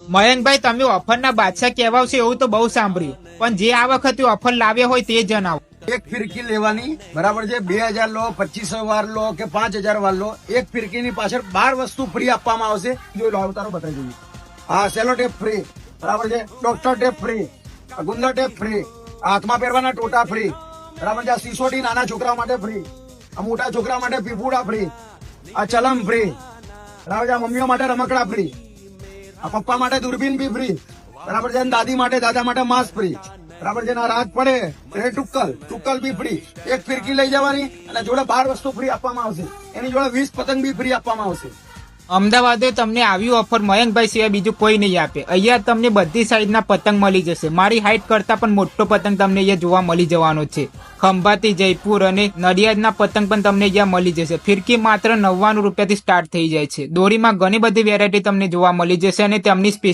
મયંકભાઈ, તમે ઓફરના બાદશાહ કહેવાવ છો એવું તો બહુ સાંભળ્યું, પણ જે આ વખતે ઓફર લાવ્યા હોય તે જણાવો. એક ફિરકી લેવાની, બરાબર છે, 2000 લો, 2500 વાર લો કે 5000 વાર લો, એક ફિરકીની પાછળ 12 વસ્તુ ફ્રી આપવામાં આવશે. જોઈ લો, અવતારો બતાવી દઈએ. હા, સેલો ટેપ ફ્રી, બરાબર છે, ડોક્ટર ટેપ ફ્રી, ગુંદર ટેપ ફ્રી, હાથમાં પહેરવાના ટોટા ફ્રી, બરાબર છે, સિસોટી નાના છોકરા માટે ફ્રી, આ મોટા છોકરા માટે પીપુડા ફ્રી, આ ચલમ ફ્રી, બરાબર છે, મમ્મીઓ માટે રમકડા ફ્રી, આ પપ્પા માટે દૂરબીન બી ફ્રી, બરાબર છે, દાદી માટે દાદા માટે માસ્ક ફ્રી, બરાબર છે, રાત પડે એટલે ટુક્કલ બી ફ્રી. એક ફિરકી લઈ જવાની અને જોડે 12 વસ્તુ ફ્રી આપવામાં આવશે. એની જોડે 20 પતંગ બી ફ્રી આપવામાં આવશે. અમદાવાદે તમને આવી ઓફર મયંકભાઈ સિવાય બીજું કોઈ નહીં આપે. અહીંયા તમને બધી સાઈઝના પતંગ મળી જશે. મારી હાઈટ કરતા પણ મોટો પતંગ તમને અહીંયા જોવા મળી જવાનો છે. ખંભાતી, જયપુર અને નડિયાદના પતંગ પણ તમને અહીંયા મળી જશે. ફિરકી માત્ર 99 રૂપિયાથી સ્ટાર્ટ થઈ જાય છે. દોરીમાં ઘણી બધી વેરાયટી તમને જોવા મળી જશે અને તેમની